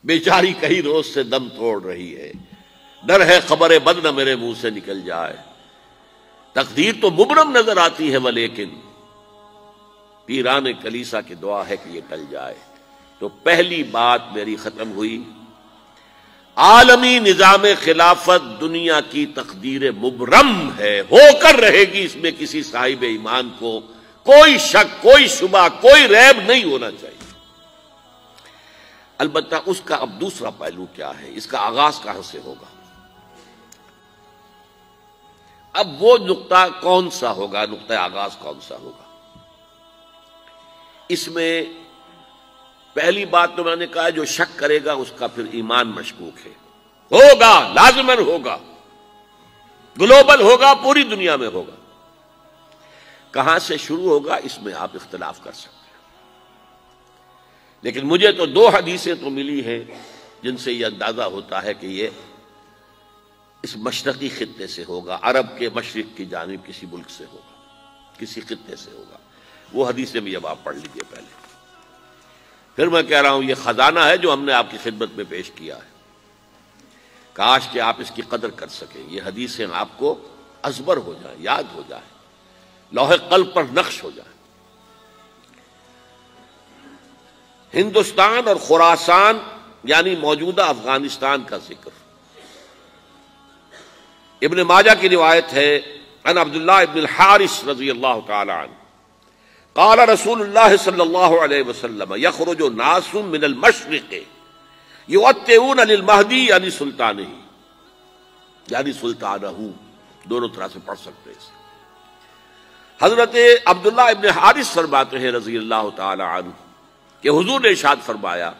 بیچاری کئی روز سے دم توڑ رہی ہے، ڈر ہے خبر بد نہ میرے منہ سے نکل جائے، تقدیر تو مبرم نظر آتی ہے ولیکن پیران کلیسا کی دعا ہے کہ یہ ٹل جائے۔ تو پہلی بات میری ختم ہوئی، عالمی نظام خلافت دنیا کی تقدیر مبرم ہے، ہو کر رہے گی، اس میں کسی صاحب ایمان کو کوئی شک، کوئی شبہ، کوئی ریب نہیں ہونا چاہیے۔ البتہ اس کا اب دوسرا پہلو کیا ہے، اس کا آغاز کہاں سے ہوگا؟ اب وہ نقطہ کون سا ہوگا، نقطہ آغاز کون سا ہوگا؟ اس میں پہلی بات تو میں نے کہا جو شک کرے گا اس کا پھر ایمان مشکوک ہے، ہوگا، لازماً ہوگا، گلوبل ہوگا، پوری دنیا میں ہوگا۔ کہاں سے شروع ہوگا اس میں آپ اختلاف کر سکتے ہیں، لیکن مجھے تو دو حدیثیں تو ملی ہیں جن سے یہ اندازہ ہوتا ہے کہ یہ اس مشرقی خطے سے ہوگا، عرب کے مشرق کی جانب کسی ملک سے ہوگا، کسی خطے سے ہوگا۔ وہ حدیثیں بھی اب آپ پڑھ لیجئے پہلے، پھر میں کہہ رہا ہوں یہ خزانہ ہے جو ہم نے آپ کی خدمت میں پیش کیا ہے، کاش کہ آپ اس کی قدر کر سکیں، یہ حدیثیں آپ کو ازبر ہو جائیں، یاد ہو جائیں، لوح قلب پر نقش ہو جائیں۔ ہندوستان اور خراسان یعنی موجودہ افغانستان کا ذکر ابن ماجہ کی روایت ہے، عن عبداللہ ابن الحارث رضی اللہ تعالی عنہ قال رسول اللہ صلی اللہ علیہ وسلم یخرج ناس من المشرق یؤتئون للمہدی یعنی سلطانہ، یعنی سلطانہ، دونوں طرح سے پڑھ سکتے ہیں۔ حضرت عبداللہ ابن حارث فرماتے ہیں رضی اللہ تعالی عنہ کہ حضور نے ارشاد فرمایا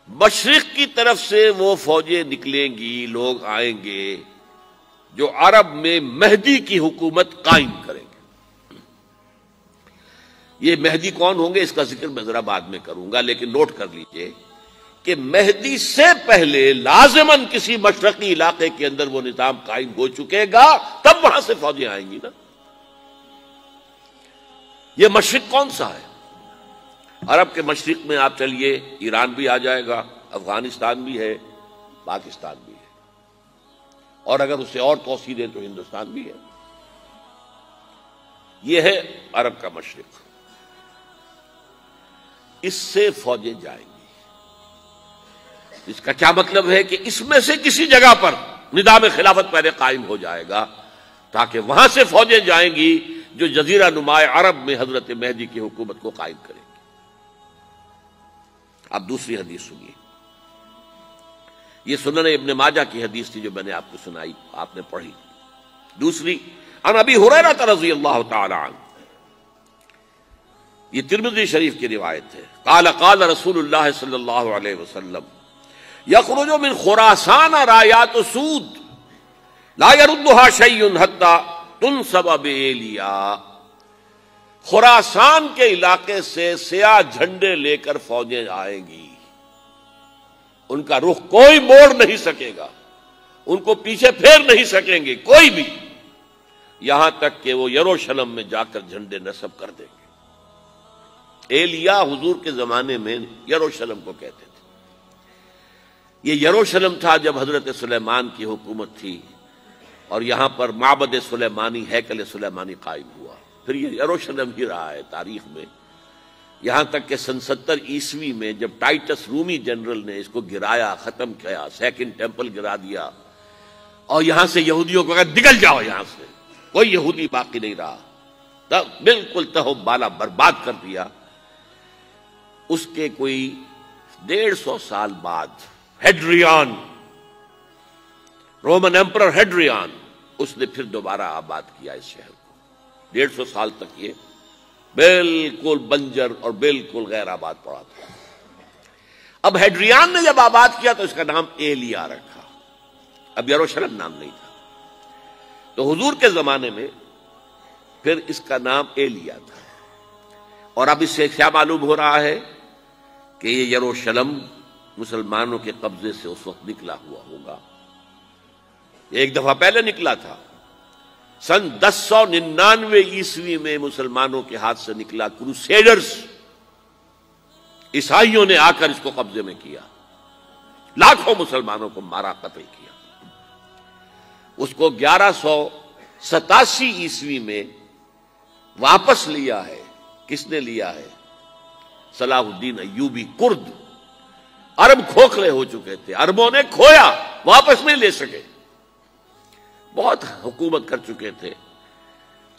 مشرق کی طرف سے وہ فوجیں نکلیں گی، لوگ آئیں گے جو عرب میں مہدی کی حکومت قائم کریں گے۔ یہ مہدی کون ہوں گے اس کا ذکر میں ذرا بعد میں کروں گا، لیکن نوٹ کر لیجئے کہ مہدی سے پہلے لازماً کسی مشرقی علاقے کے اندر وہ نظام قائم ہو چکے گا، تب وہاں سے فوجیں آئیں گی نا۔ یہ مشرق کون سا ہے؟ عرب کے مشرق میں آپ چلیے، ایران بھی آ جائے گا، افغانستان بھی ہے، پاکستان بھی ہے، اور اگر اسے اور توسیع دیں تو ہندوستان بھی ہے۔ یہ ہے عرب کا مشرق، اس سے فوجیں جائیں گی۔ اس کا کیا مطلب ہے کہ اس میں سے کسی جگہ پر نظام خلافت پہلے قائم ہو جائے گا تاکہ وہاں سے فوجیں جائیں گی جو جزیرہ نما عرب میں حضرت مہدی کی حکومت کو قائم کریں گی۔ اب دوسری حدیث سنیے، یہ سنن ابن ماجہ کی حدیث تھی جو میں نے آپ کو سنائی، آپ نے پڑھی۔ دوسری عن ابی ہریرہ رضی اللہ تعالی عنہ، یہ ترمذی شریف کی روایت ہے، قال قال رسول اللہ صلی اللہ علیہ وسلم یخرج من خراسان رایات سود لا يردها شیء حتی تنصب بایلیا، خراسان کے علاقے سے سیاہ جھنڈے لے کر فوجیں آئیں گی، ان کا رخ کوئی موڑ نہیں سکے گا، ان کو پیچھے پھیر نہیں سکیں گے کوئی بھی، یہاں تک کہ وہ یروشلم میں جا کر جھنڈے نصب کر دیں گے۔ ایلیا حضور کے زمانے میں یروشلم کو کہتے تھے۔ یہ یروشلم تھا جب حضرت سلیمان کی حکومت تھی اور یہاں پر معبد سلیمانی، ہیکل سلیمانی قائم ہوا، پھر یہ یروشلم ہی رہا ہے تاریخ میں، یہاں تک کہ سن 70 عیسوی میں جب ٹائٹس رومی جنرل نے اس کو گرایا، ختم کیا، سیکنڈ ٹیمپل گرا دیا، اور یہاں سے یہودیوں کو کہا نکل جاؤ یہاں سے، کوئی یہودی باقی نہیں رہا، بالکل تہو بالا برباد کر دیا۔ اس کے کوئی 150 سال بعد ہیڈریان، رومن ایمپرر ہیڈریان، اس نے پھر دوبارہ آباد کیا اس شہر کو۔ 150 سال تک یہ بالکل بنجر اور بالکل غیر آباد پڑا تھا۔ اب ہیڈریان نے جب آباد کیا تو اس کا نام ایلیا رکھا، اب یروشلم نام نہیں تھا، تو حضور کے زمانے میں پھر اس کا نام ایلیا تھا۔ اور اب اس سے کیا معلوم ہو رہا ہے کہ یہ یروشلم مسلمانوں کے قبضے سے اس وقت نکلا ہوا ہوگا، ایک دفعہ پہلے نکلا تھا، سن 1099 عیسوی میں مسلمانوں کے ہاتھ سے نکلا، کروسیڈرز، عیسائیوں نے آ کر اس کو قبضے میں کیا، لاکھوں مسلمانوں کو مارا، قتل کیا۔ اس کو 1187 عیسوی میں واپس لیا ہے۔ کس نے لیا ہے؟ صلاح الدین ایوبی کرد۔ عرب کھوکھلے ہو چکے تھے، عربوں نے کھویا، واپس نہیں لے سکے۔ بہت حکومت کر چکے تھے،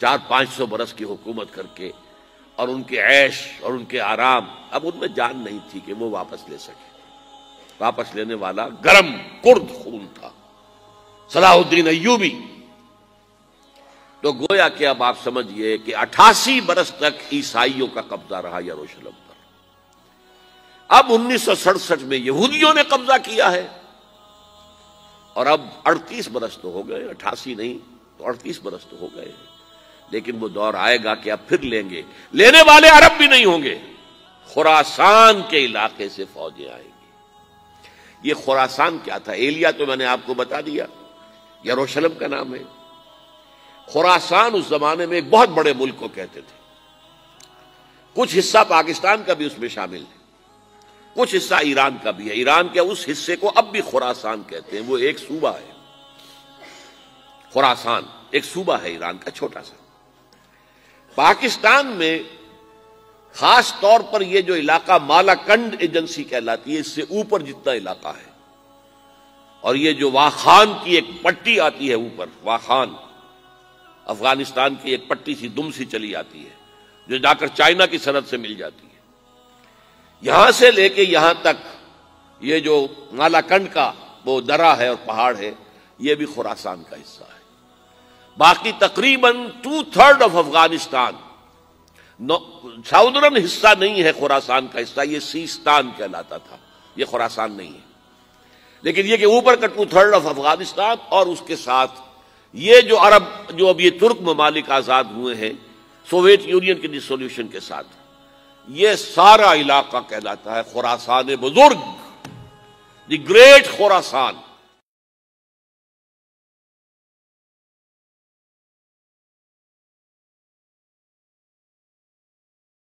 400-500 برس کی حکومت کر کے، اور ان کے عیش اور ان کے آرام، اب ان میں جان نہیں تھی کہ وہ واپس لے سکے۔ واپس لینے والا گرم کرد خون تھا، صلاح الدین ایوبی۔ تو گویا کہ اب آپ سمجھئے کہ 88 برس تک عیسائیوں کا قبضہ رہا یروشلم پر۔ اب 1967 میں یہودیوں نے قبضہ کیا ہے، اور اب 38 برس تو ہو گئے، 88 نہیں تو 38 برس تو ہو گئے۔ لیکن وہ دور آئے گا کہ اب پھر لیں گے، لینے والے عرب بھی نہیں ہوں گے، خراسان کے علاقے سے فوجیں آئیں گی۔ یہ خراسان کیا تھا؟ ایلیا تو میں نے آپ کو بتا دیا، یروشلم کا نام ہے۔ خراسان اس زمانے میں ایک بہت بڑے ملک کو کہتے تھے۔ کچھ حصہ پاکستان کا بھی اس میں شامل ہے، کچھ حصہ ایران کا بھی ہے۔ ایران کے اس حصے کو اب بھی خراسان کہتے ہیں، وہ ایک صوبہ ہے۔ خراسان ایک صوبہ ہے ایران کا، چھوٹا سا۔ پاکستان میں خاص طور پر یہ جو علاقہ مالاکنڈ ایجنسی کہلاتی ہے، اس سے اوپر جتنا علاقہ ہے، اور یہ جو واخان کی ایک پٹی آتی ہے اوپر، واخان افغانستان کی ایک پٹی سی دم سی چلی آتی ہے جو جا کر چائنا کی سرحد سے مل جاتی ہے، یہاں سے لے کے یہاں تک یہ جو مالاکنڈ کا وہ درہ ہے اور پہاڑ ہے، یہ بھی خراسان کا حصہ ہے۔ باقی تقریباً 2/3 آف افغانستان ساؤدرن حصہ نہیں ہے خراسان کا حصہ، یہ سیستان کہلاتا تھا، یہ خراسان نہیں ہے۔ لیکن یہ کہ اوپر کا 2/3 آف افغانستان، اور اس کے ساتھ یہ جو عرب جو اب یہ ترک ممالک آزاد ہوئے ہیں سوویت یونین کی ڈسولوشن کے ساتھ، یہ سارا علاقہ کہلاتا ہے خراسان بزرگ، دی گریٹ خراسان۔